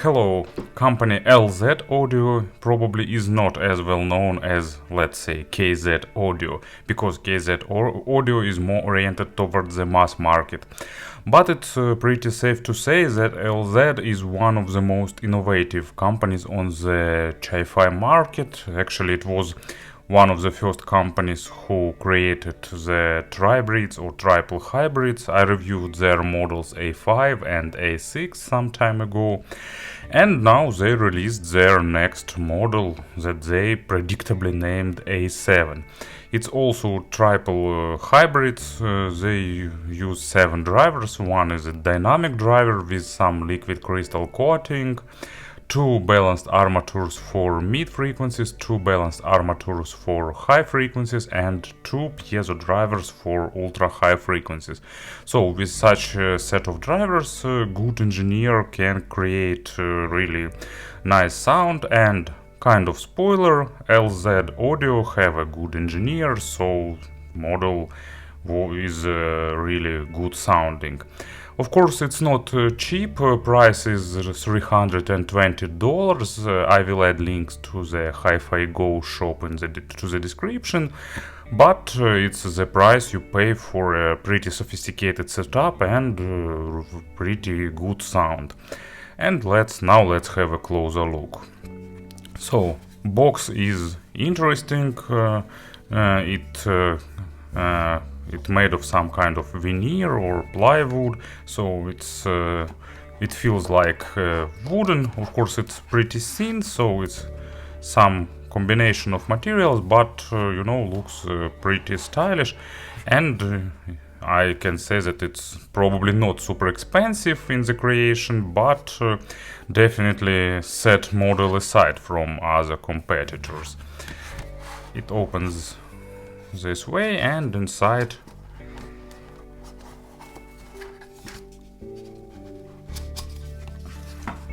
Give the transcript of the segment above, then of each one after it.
Hello, company LZ Audio probably is not as well known as, let's say, KZ Audio, because KZ Audio is more oriented towards the mass market. But it's pretty safe to say that LZ is one of the most innovative companies on the Hi-Fi market. Actually, it was one of the first companies who created the tri-breeds or triple hybrids. I reviewed their models A5 and A6 some time ago, and now they released their next model that they predictably named A7. It's also triple hybrids. They use 7 drivers. One is a dynamic driver with some liquid crystal coating, 2 balanced armatures for mid frequencies, 2 balanced armatures for high frequencies, and 2 piezo drivers for ultra high frequencies. So with such a set of drivers, a good engineer can create really nice sound. And kind of spoiler, LZ Audio have a good engineer, so model is really good sounding. Of course, it's not cheap. Price is $320. I will add links to the Hi-Fi Go shop to the description. But it's the price you pay for a pretty sophisticated setup and pretty good sound. And let's have a closer look. So, box is interesting. It's made of some kind of veneer or plywood, so it feels like wooden. Of course, it's pretty thin, so it's some combination of materials, but looks pretty stylish. And I can say that it's probably not super expensive in the creation, but definitely set model aside from other competitors. It opens this way, and inside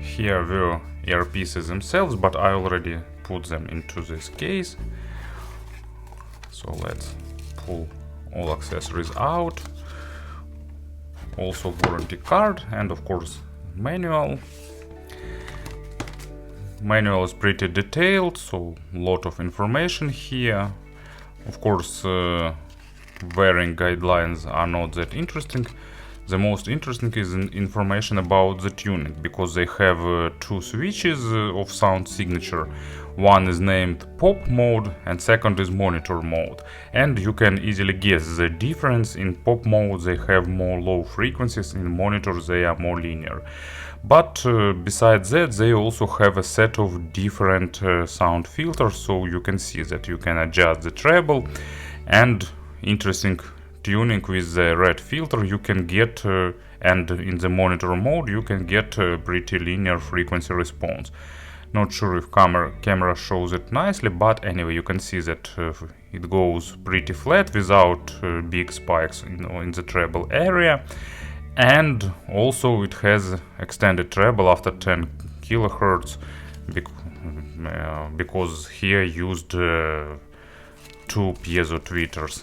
here were earpieces themselves, but I already put them into this case. So let's pull all accessories out. Also warranty card, and of course manual. Manual is pretty detailed, so a lot of information here. Of course, wearing guidelines are not that interesting. The most interesting is information about the tuning, because they have 2 switches of sound signature. One is named pop mode and second is monitor mode. And you can easily guess the difference. In pop mode they have more low frequencies, in monitors they are more linear. But besides that, they also have a set of different sound filters, so you can see that you can adjust the treble. And interesting tuning with the red filter, you can get, and in the monitor mode, you can get a pretty linear frequency response. Not sure if camera shows it nicely, but anyway, you can see that it goes pretty flat without big spikes in the treble area. And also it has extended treble after 10 kilohertz, because here used 2 piezo tweeters.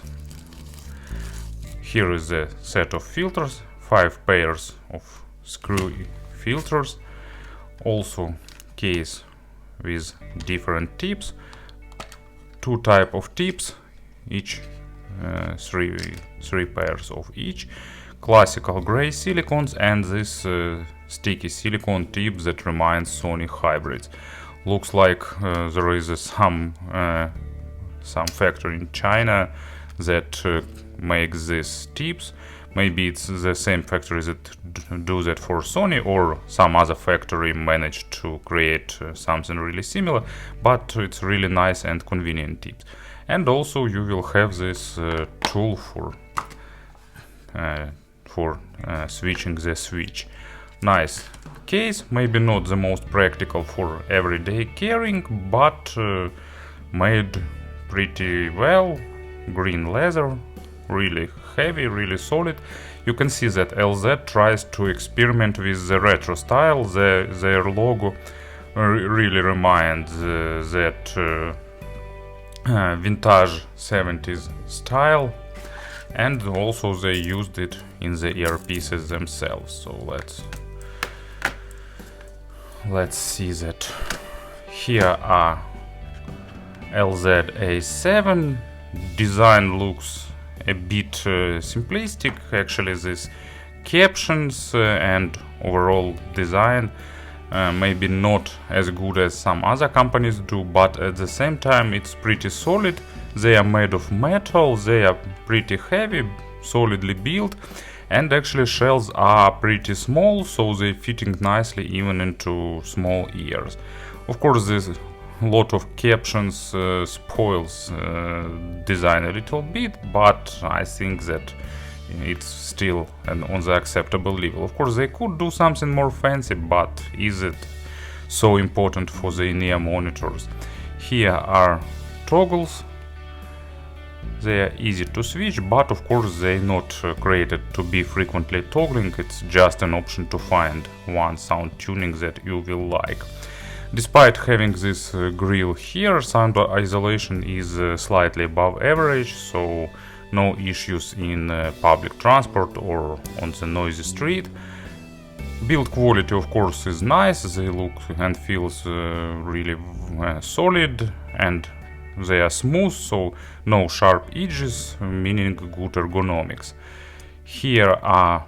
Here is a set of filters, 5 pairs of screw filters. Also case with different tips, 2 type of tips, each 3 pairs of each. Classical gray silicones and this sticky silicone tip that reminds Sony hybrids. Looks like there is some factory in China that makes these tips. Maybe it's the same factory that do that for Sony, or some other factory managed to create something really similar, but it's really nice and convenient tips. And also you will have this tool for switching the switch. Nice case, maybe not the most practical for everyday carrying, but made pretty well. Green leather, really heavy, really solid. You can see that LZ tries to experiment with the retro style. Their logo really reminds that vintage 70s style. And also they used it in the earpieces themselves. So let's see that here are LZA7. Design looks a bit simplistic. Actually, these captions and overall design maybe not as good as some other companies do, but at the same time it's pretty solid. They are made of metal, they are pretty heavy, solidly built, and actually shells are pretty small, so they're fitting nicely even into small ears. Of course, this lot of captions spoils design a little bit, but I think that it's still on the acceptable level. Of course, they could do something more fancy, but is it so important for the in-ear monitors? Here are toggles. They are easy to switch, but of course they're not created to be frequently toggling. It's just an option to find one sound tuning that you will like. Despite having this grill here, sound isolation is slightly above average, so no issues in public transport or on the noisy street. Build quality, of course, is nice. They look and feels really solid, and they are smooth, so no sharp edges, meaning good ergonomics. Here are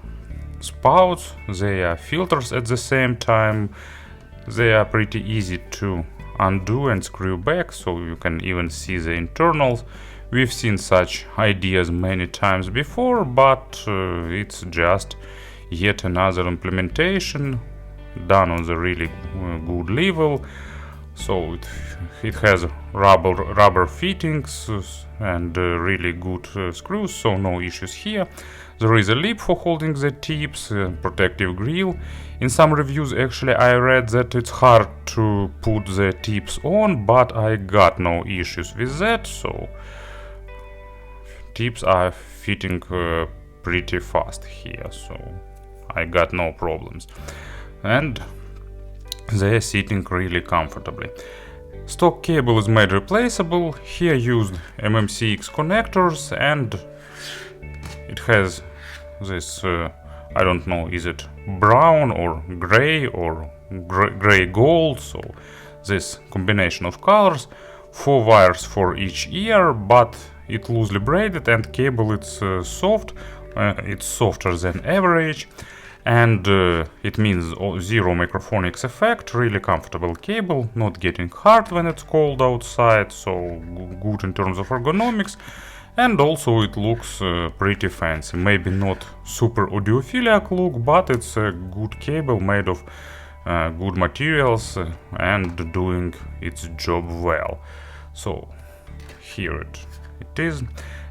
spouts. They are filters at the same time. They are pretty easy to undo and screw back, so you can even see the internals. We've seen such ideas many times before, but it's just yet another implementation done on the really good level. So it has rubber fittings and really good screws, so no issues here. There is a lip for holding the tips, protective grill. In some reviews actually I read that it's hard to put the tips on, but I got no issues with that, so tips are fitting pretty fast here, so I got no problems. And they are sitting really comfortably. Stock cable is made replaceable. Here used MMCX connectors, and it has this, I don't know, is it brown or gray gold, so this combination of colors. 4 wires for each ear, but it loosely braided, and cable it's soft. It's softer than average, and it means zero microphonics effect. Really comfortable cable, not getting hard when it's cold outside, so good in terms of ergonomics. And also it looks pretty fancy. Maybe not super audiophilic look, but it's a good cable made of good materials and doing its job well. So here it is.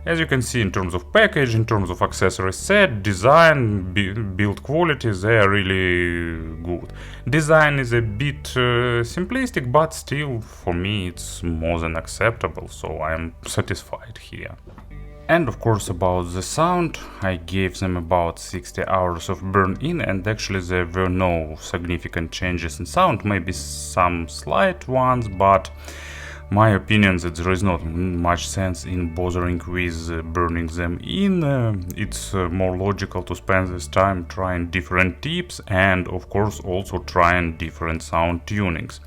As you can see, in terms of package, in terms of accessory set, design, build quality, they are really good. Design is a bit simplistic, but still for me it's more than acceptable, so I'm satisfied here. And of course about the sound, I gave them about 60 hours of burn-in, and actually there were no significant changes in sound, maybe some slight ones, but my opinion that there is not much sense in bothering with burning them in. It's more logical to spend this time trying different tips and of course also trying different sound tunings.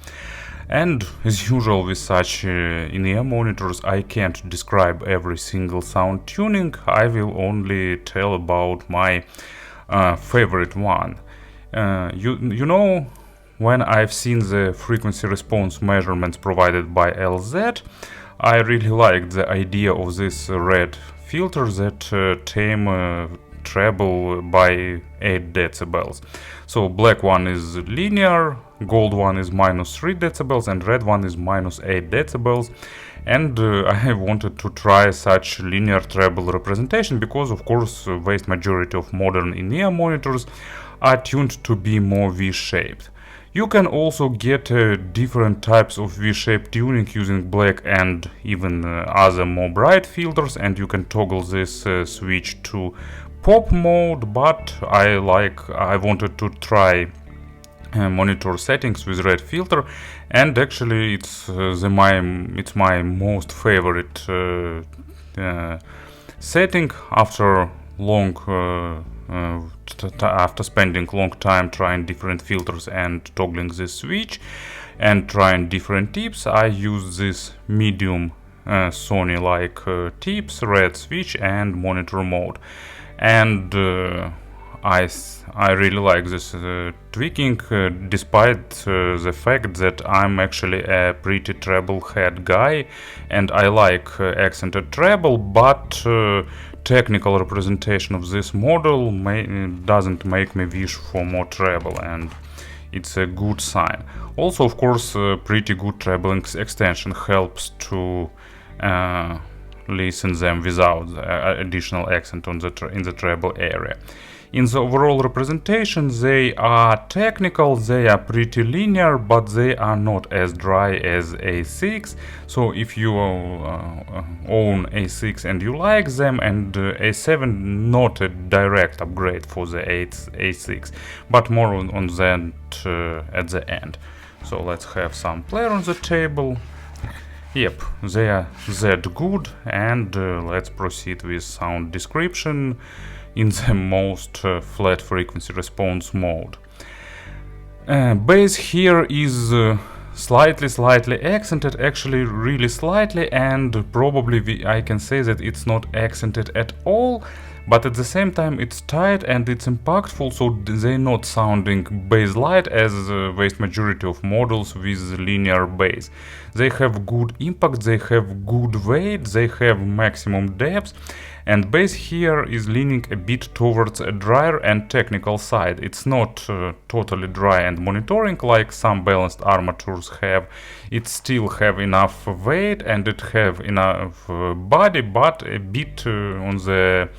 And as usual with such in-ear monitors, I can't describe every single sound tuning. I will only tell about my favorite one. You know, when I've seen the frequency response measurements provided by LZ, I really liked the idea of this red filter that tame treble by 8 decibels. So black one is linear, gold one is minus 3 decibels, and red one is minus 8 decibels. And I wanted to try such linear treble representation because, of course, vast majority of modern in-ear monitors are tuned to be more V-shaped. You can also get different types of V-shaped tuning using black and even other more bright filters, and you can toggle this switch to pop mode, but I wanted to try monitor settings with red filter, and actually it's my most favorite setting after long after spending long time trying different filters and toggling this switch and trying different tips, I use this medium Sony like tips, red switch and monitor mode. And I really like this tweaking, despite the fact that I'm actually a pretty treble head guy and I like accented treble, but technical representation of this model doesn't make me wish for more treble, and it's a good sign. Also, of course, pretty good treble extension helps to listen them without additional accent in the treble area. In the overall representation, they are technical, they are pretty linear, but they are not as dry as A6. So if you own A6 and you like them, and A7 not a direct upgrade for the A6, but more on that at the end. So let's have some player on the table. Yep, they are that good, and let's proceed with sound description in the most flat frequency response mode. Bass here is slightly accented, actually really slightly, and probably I can say that it's not accented at all, but at the same time it's tight and it's impactful, so they're not sounding bass light as the vast majority of models with linear bass. They have good impact, they have good weight, they have maximum depth, and bass here is leaning a bit towards a drier and technical side. It's not totally dry and monitoring like some balanced armatures have. It still have enough weight and it have enough body, but a bit on the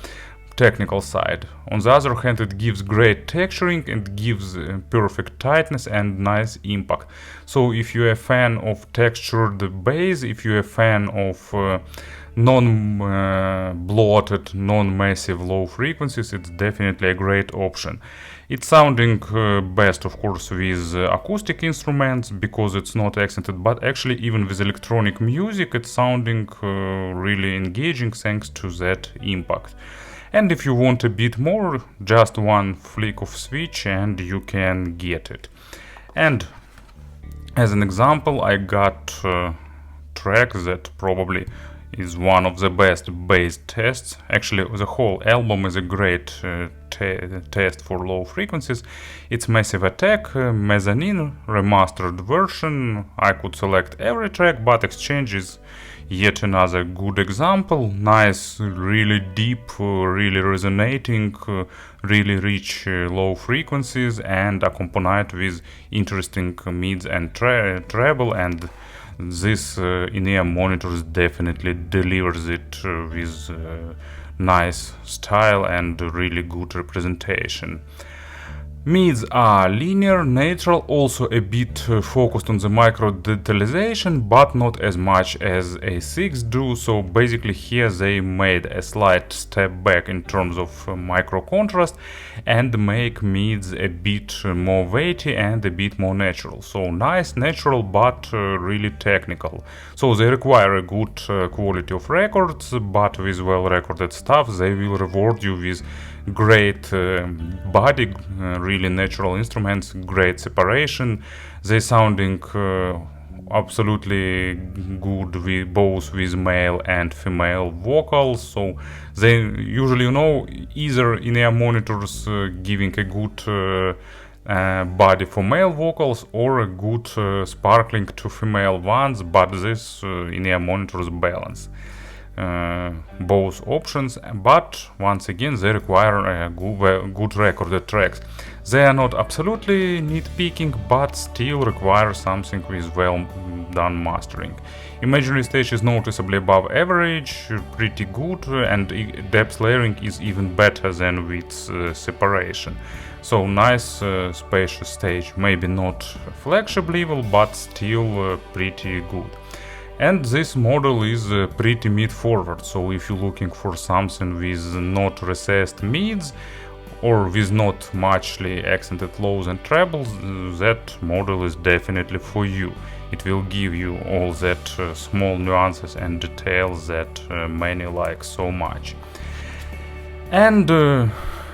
technical side. On the other hand, it gives great texturing and gives perfect tightness and nice impact. So if you're a fan of textured bass, if you're a fan of non-bloated, non-massive low frequencies, it's definitely a great option. It's sounding best, of course, with acoustic instruments because it's not accented, but actually even with electronic music it's sounding really engaging thanks to that impact. And if you want a bit more, just one flick of switch and you can get it. And as an example, I got a track that probably is one of the best bass tests. Actually, the whole album is a great test for low frequencies. It's Massive Attack, Mezzanine, remastered version. I could select every track, but Exchange is yet another good example. Nice, really deep, really resonating, really rich low frequencies, and accompanied with interesting mids and treble, and this in-ear monitors definitely delivers it with nice style and really good representation. Mids are linear, neutral, also a bit focused on the micro detalization, but not as much as A6 do, so basically here they made a slight step back in terms of micro contrast and make mids a bit more weighty and a bit more natural. So nice, natural, but really technical. So they require a good quality of records, but with well-recorded stuff they will reward you with great body, really natural instruments, great separation. They sounding absolutely good with both with male and female vocals. So they usually, either in-ear monitors giving a good body for male vocals or a good sparkling to female ones, but this in-ear monitors balance both options, but once again they require good recorded tracks. They are not absolutely nitpicking, but still require something with well done mastering. Imaginary stage is noticeably above average, pretty good, and depth layering is even better than width separation. So nice spacious stage, maybe not flagship level, but still pretty good. And this model is pretty mid-forward, so if you're looking for something with not recessed mids or with not muchly accented lows and trebles, that model is definitely for you. It will give you all that small nuances and details that many like so much. And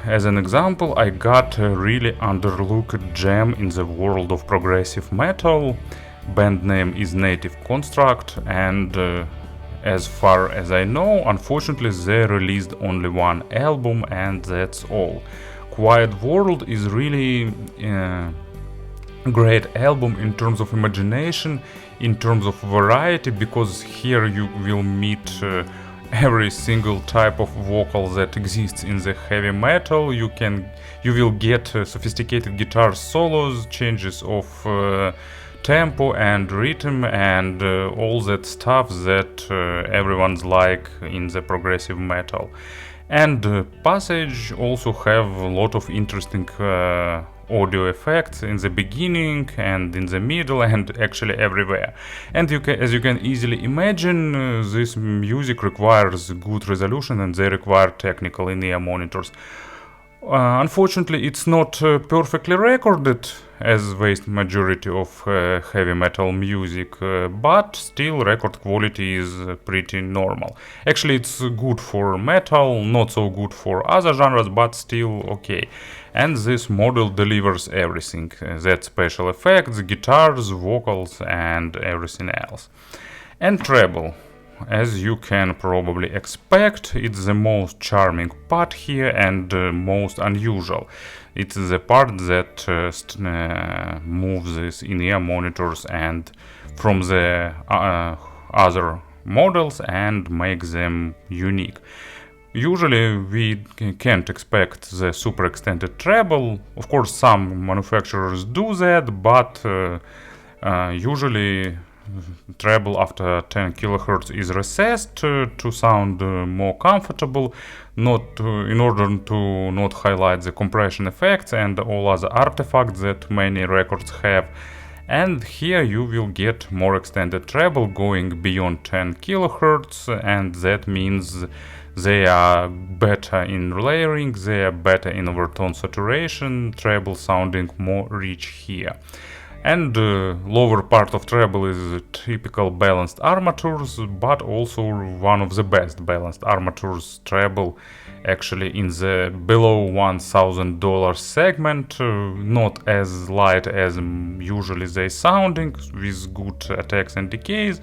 as an example, I got a really underlooked gem in the world of progressive metal. Band name is Native Construct, and as far as I know, unfortunately they released only one album and that's all. Quiet World is really great album in terms of imagination, in terms of variety, because here you will meet every single type of vocal that exists in the heavy metal. You will get sophisticated guitar solos, changes of tempo and rhythm, and all that stuff that everyone's like in the progressive metal. And Passage also have a lot of interesting audio effects in the beginning and in the middle and actually everywhere. And as you can easily imagine, this music requires good resolution and they require technical in-ear monitors. Unfortunately, it's not perfectly recorded as vast majority of heavy metal music, but still record quality is pretty normal. Actually, it's good for metal, not so good for other genres, but still okay. And this model delivers everything, that special effects, guitars, vocals and everything else. And treble. As you can probably expect, it's the most charming part here and most unusual. It's the part that moves these in-ear monitors and from the other models and makes them unique. Usually we can't expect the super extended treble. Of course, some manufacturers do that, but usually treble after 10 kHz is recessed to sound more comfortable, not in order to not highlight the compression effects and all other artifacts that many records have. And here you will get more extended treble going beyond 10 kHz, and that means they are better in layering, they are better in overtone saturation, treble sounding more rich here. And lower part of treble is typical balanced armatures, but also one of the best balanced armatures treble, actually in the below $1,000 segment, not as light as usually they sounding, with good attacks and decays.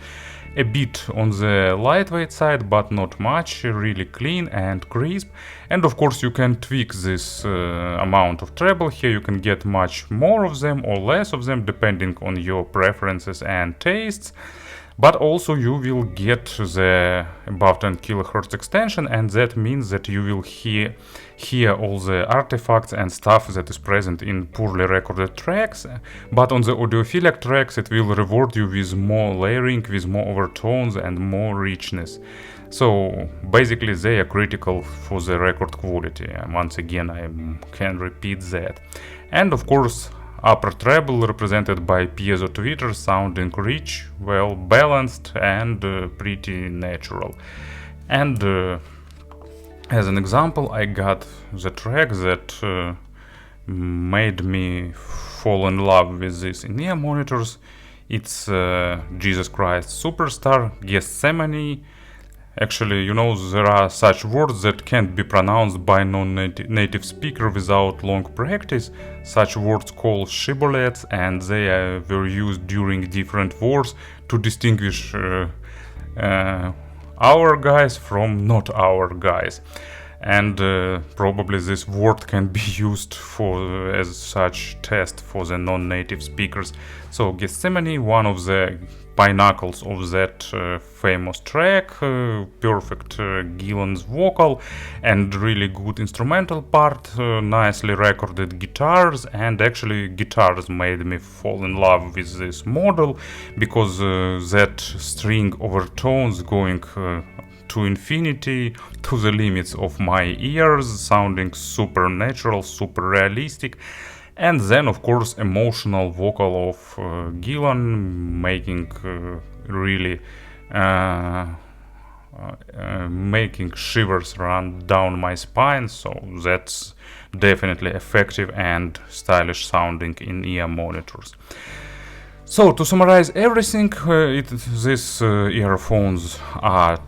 A bit on the lightweight side, but not much, really clean and crisp. And of course you can tweak this amount of treble. Here you can get much more of them or less of them depending on your preferences and tastes. But also you will get the above 10 kHz extension, and that means that you will hear all the artifacts and stuff that is present in poorly recorded tracks. But on the audiophilic tracks it will reward you with more layering, with more overtones and more richness. So basically they are critical for the record quality. Once again, I can repeat that. And of course, upper treble represented by piezo tweeters, sounding rich, well balanced and pretty natural. And as an example, I got the track that made me fall in love with these in-ear monitors. It's Jesus Christ Superstar, Gethsemane. Actually, you know, there are such words that can't be pronounced by non-native speaker without long practice. Such words called shibboleths, and they were used during different wars to distinguish our guys from not our guys. And probably this word can be used for as such test for the non-native speakers. So Gethsemane, one of the pinnacles of that famous track, perfect Gillan's vocal and really good instrumental part, nicely recorded guitars, and actually guitars made me fall in love with this model, because that string overtones going to infinity, to the limits of my ears, sounding super natural, super realistic. And then, of course, emotional vocal of Gillan, making really making shivers run down my spine. So that's definitely effective and stylish sounding in ear monitors. So to summarize everything, these earphones are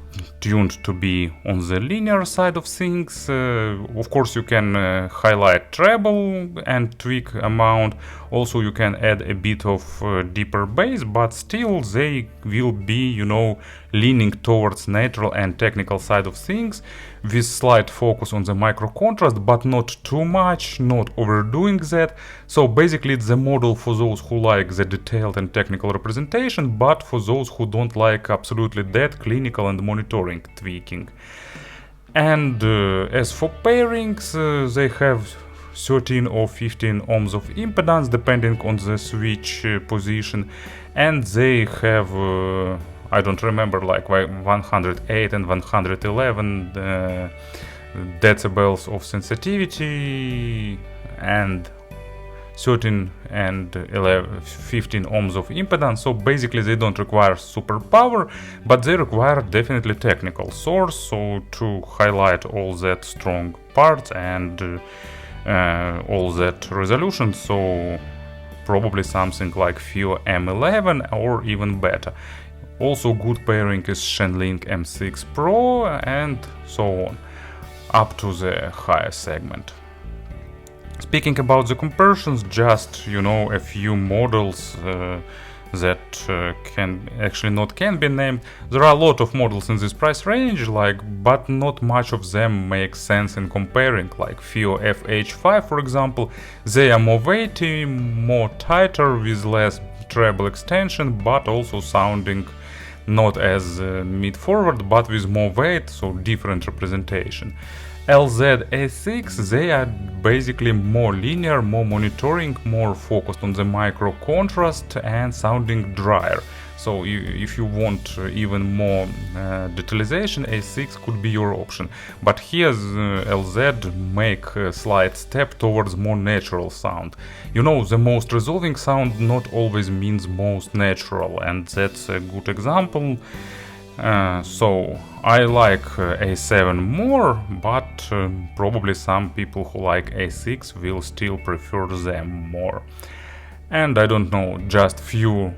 tuned to be on the linear side of things. Of course, you can highlight treble and tweak amount. Also, you can add a bit of deeper bass, but still they will be, leaning towards natural and technical side of things, with slight focus on the micro contrast, but not too much, not overdoing that. So basically it's the model for those who like the detailed and technical representation, but for those who don't like absolutely that clinical and monitoring tweaking. And as for pairings, they have 13 or 15 ohms of impedance depending on the switch position, and they have I don't remember, like 108 and 111 decibels of sensitivity, and 13 and 15 ohms of impedance. So basically they don't require super power, but they require definitely technical source, so to highlight all that strong parts and all that resolution. So probably something like Fio M11 or even better. Also good pairing is Shenlink M6 Pro and so on, up to the higher segment. Speaking about the conversions, just a few models that can be named. There are a lot of models in this price range, but not much of them make sense in comparing, like Fio FH5 for example. They are more weighty, more tighter, with less treble extension, but also sounding not as mid-forward, but with more weight, so different representation. LZ A6, they are basically more linear, more monitoring, more focused on the micro contrast and sounding drier. So if you want even more detalization, A6 could be your option. But here LZ make a slight step towards more natural sound. The most resolving sound not always means most natural, and that's a good example. So I like A7 more, but probably some people who like A6 will still prefer them more. And I don't know, just few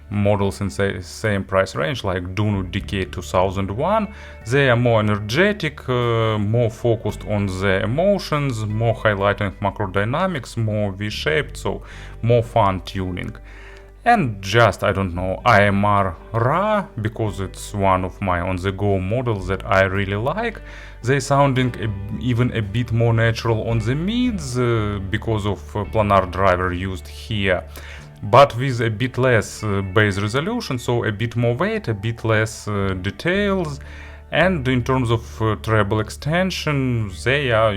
models in the same price range, like Dunu DK 2001. They are more energetic, more focused on the emotions, more highlighting macrodynamics, more V-shaped, so more fun tuning. And just, I don't know, IMR Ra, because it's one of my on-the-go models that I really like. They sounding even a bit more natural on the mids, because of planar driver used here, but with a bit less bass resolution, so a bit more weight, a bit less details. And in terms of treble extension, they are,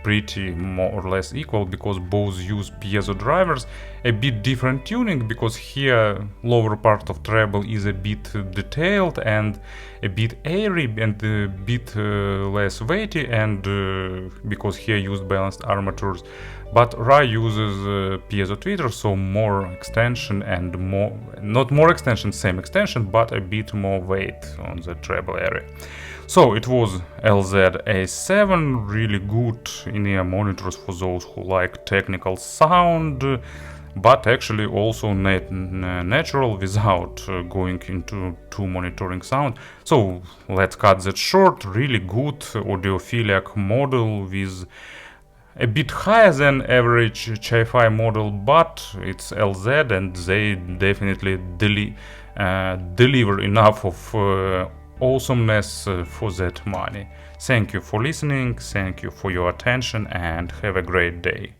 pretty more or less equal, because both use piezo drivers. A bit different tuning, because here lower part of treble is a bit detailed and a bit airy and a bit less weighty, and because here used balanced armatures. But Ra uses piezo tweeter, so more extension and not more extension, same extension, but a bit more weight on the treble area. So it was LZ A7, really good in-ear monitors for those who like technical sound, but actually also natural without going into too monitoring sound. So let's cut that short. Really good audiophilic model with a bit higher than average Chi-Fi model, but it's LZ and they definitely deliver enough of awesomeness for that money. Thank you for listening, thank you for your attention, and have a great day.